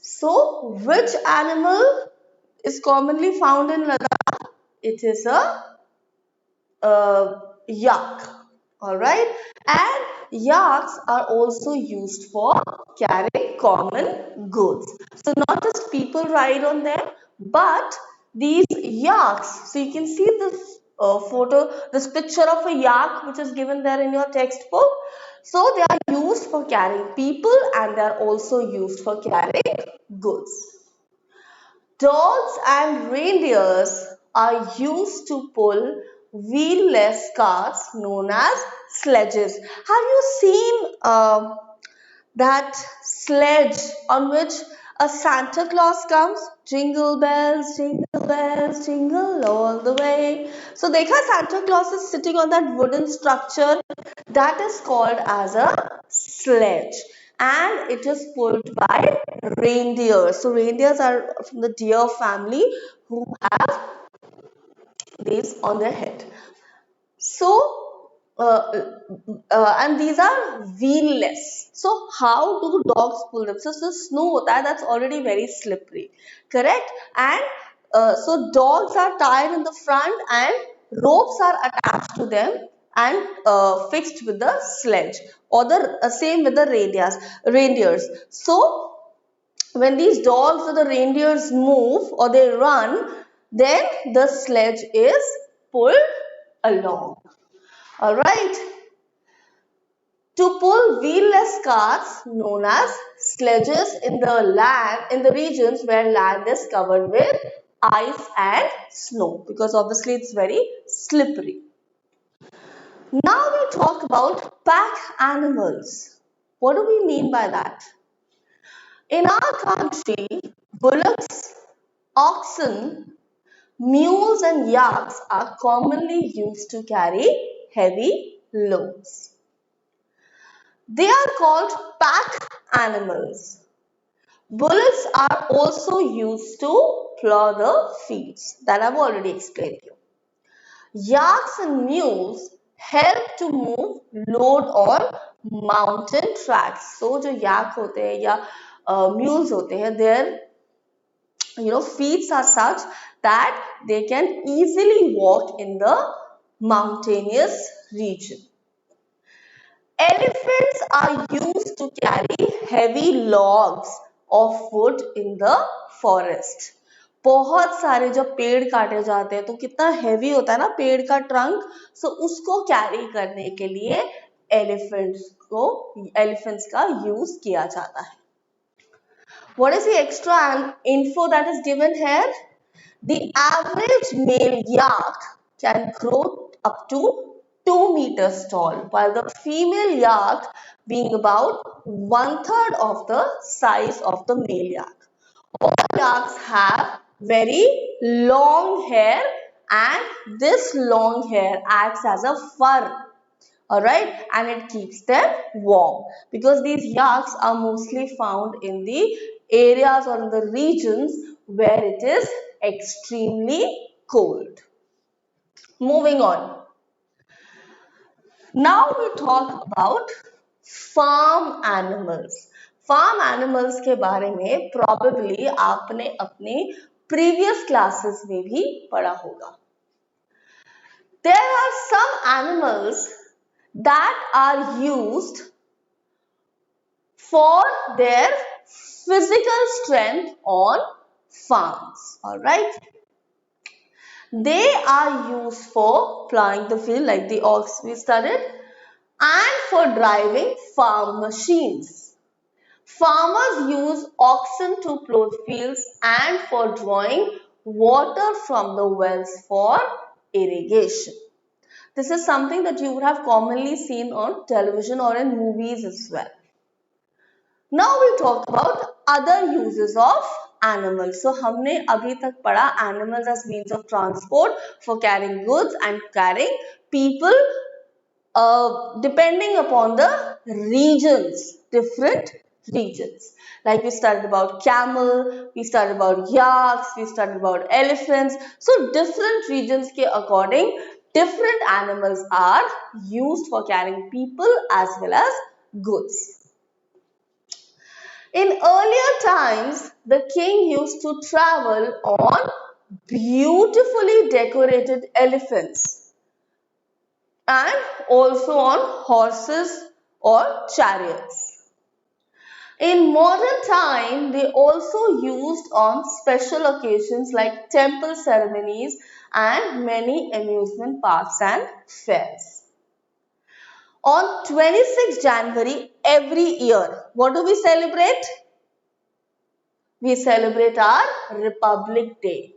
So which animal is commonly found in Ladakh? It is a yak. All right, and yaks are also used for carrying common goods. So not just people ride on them, but these yaks. So you can see this photo, this picture of a yak which is given there in your textbook. So they are used for carrying people and they are also used for carrying goods. Dogs and reindeers are used to pull wheelless carts known as sledges. Have you seen that sledge on which a Santa Claus comes? Jingle bells, jingle all the way. So, dekha Santa Claus is sitting on that wooden structure that is called as a sledge, and it is pulled by reindeers. So, reindeers are from the deer family who have these on their head. So, and these are wheelless. So, how do dogs pull them? So, the snow hota hai, that's already very slippery, correct? And so, dogs are tied in the front and ropes are attached to them and fixed with the sledge, or the same with the reindeers. So, when these dogs or the reindeers move or they run, then the sledge is pulled along. All right. To pull wheelless carts known as sledges in the regions where land is covered with ice and snow, because obviously it's very slippery. Now we talk about pack animals. What do we mean by that? In our country, bullocks, oxen, mules and yaks are commonly used to carry heavy loads. They are called pack animals. Bullocks are also used to plow the fields that I've already explained to you. Yaks and mules help to move load on mountain tracks. So जो yak होते हैं या mules होते हैं, their feet are such that they can easily walk in the mountainous region. Elephants are used to carry heavy logs of wood in the forest. बहुत सारे जब पेड़ काटे जाते हैं तो कितना हेवी होता है ना पेड़ का ट्रंक, सो उसको कैरी करने के लिए एलिफेंट्स का यूज किया जाता है. What is the extra info that is given here? The average male yak can grow up to 2 meters tall, while the female yak being about 1/3 of the size of the male yak. All yaks have very long hair, and this long hair acts as a fur. Alright, and it keeps them warm because these yaks are mostly found in the areas or in the regions where it is extremely cold. Moving on. Now we talk about farm animals. Farm animals के बारे में probably आपने अपने previous classes में भी पढ़ा होगा. There are some animals that are used for their physical strength on farms. All right. They are used for plowing the field like the ox we studied and for driving farm machines. Farmers use oxen to plow fields and for drawing water from the wells for irrigation. This is something that you would have commonly seen on television or in movies as well. Now we talk about other uses of animals. So हमने अभी तक पढ़ा animals as means of transport for carrying goods and carrying people depending upon the regions, different regions. Like we studied about camel, we studied about yaks, we studied about elephants. So different regions के according, different animals are used for carrying people as well as goods. In earlier times, the king used to travel on beautifully decorated elephants and also on horses or chariots. In modern time, they also used on special occasions like temple ceremonies and many amusement parks and fairs. On 26th January every year, what do we celebrate? We celebrate our Republic Day.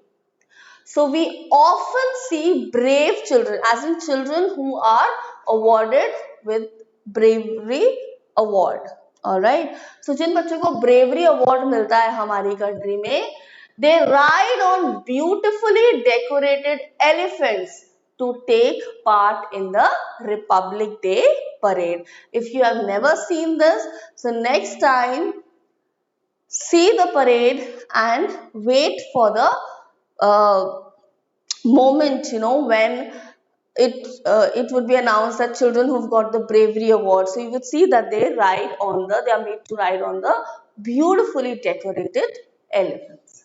So we often see brave children, as in children who are awarded with bravery award. Alright. So जिन बच्चों को bravery award मिलता है हमारी country में, they ride on beautifully decorated elephants to take part in the Republic Day parade. If you have never seen this, so next time see the parade and wait for the uh, moment, when it would be announced that children who've got the bravery award, so you would see that they are made to ride on the beautifully decorated elephants.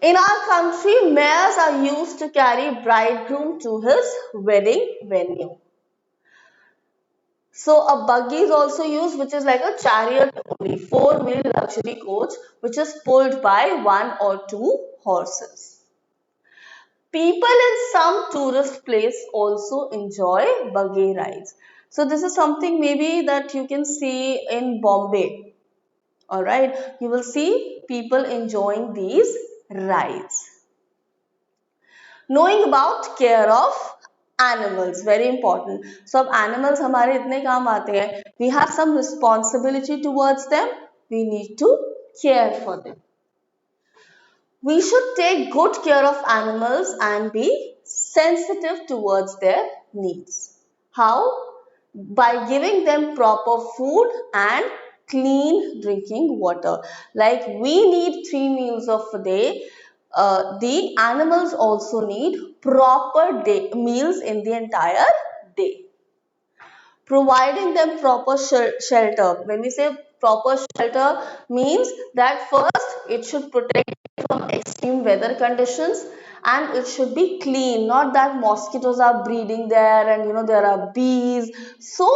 In our country, mayors are used to carry bridegroom to his wedding venue. So a buggy is also used, which is like a chariot only, four-wheel luxury coach, which is pulled by one or two horses. People in some tourist place also enjoy buggy rides. So this is something maybe that you can see in Bombay. Alright, you will see people enjoying these rides. Knowing about care of animals, very important. So अब animals हमारे इतने काम आते हैं. We have some responsibility towards them. We need to care for them. We should take good care of animals and be sensitive towards their needs. How? By giving them proper food and clean drinking water. Like we need 3 meals of a day, the animals also need proper meals in the entire day. Providing them proper shelter. When we say proper shelter, means that first it should protect from extreme weather conditions and it should be clean, not that mosquitoes are breeding there and there are bees. So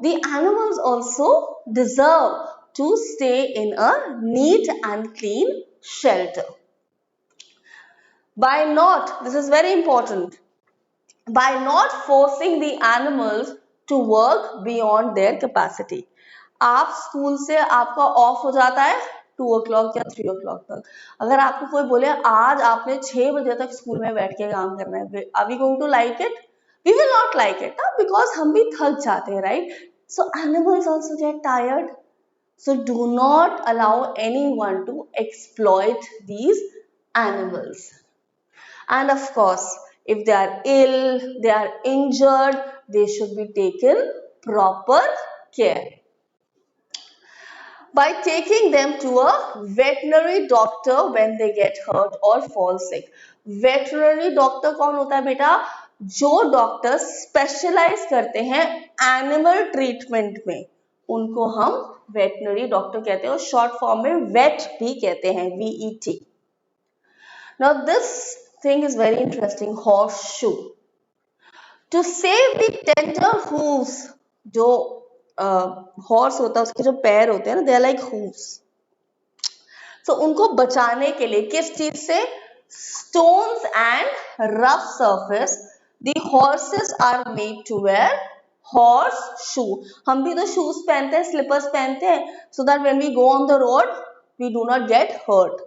the animals also deserve to stay in a neat and clean shelter. This is very important, by not forcing the animals to work beyond their capacity. आप school से आपका of हो जाता है 2 o'clock या 3 o'clock तक. अगर आपको कोई बोले आज आपने 6 बजे तक स्कूल में बैठ के काम करना है, are we going to like it? We will not like it, because हम भी थक जाते हैं, right? So animals also get tired. So do not allow anyone to exploit these animals. And of course, if they are ill, they are injured, they should be taken proper care. By taking them to a veterinary doctor when they get hurt or fall sick. Veterinary doctor कौन होता है बेटा? जो doctor specialise करते हैं animal treatment में, उनको हम वेटनरी डॉक्टर कहते हैं और शॉर्ट फॉर्म में वेट भी कहते हैं, VET. Now this thing is very interesting, horseshoe. To save the tender hooves, जो हॉर्स होता है उसके जो पैर होते हैं ना, they are like hooves. So उनको बचाने के लिए किस चीज से? Stones and rough surface. The horses are made to wear horseshoe. हम भी तो shoes पहनते हैं, slippers पहनते हैं, so that when we go on the road, we do not get hurt.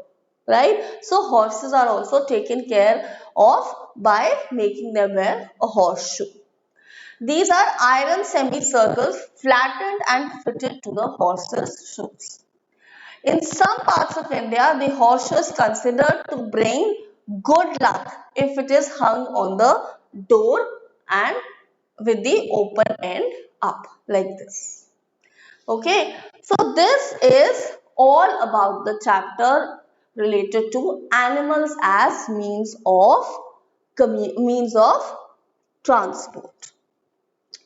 Right? So horses are also taken care of by making them wear a horseshoe. These are iron semicircles flattened and fitted to the horse's shoes. In some parts of India, the horseshoe is considered to bring good luck if it is hung on the door and with the open end up like this. Okay, so this is all about the chapter related to animals as means of transport.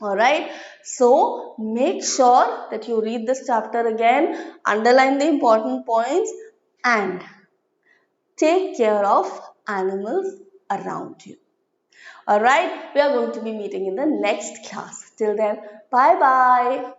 Alright, so make sure that you read this chapter again, underline the important points, and take care of animals around you. Alright, we are going to be meeting in the next class. Till then, bye bye.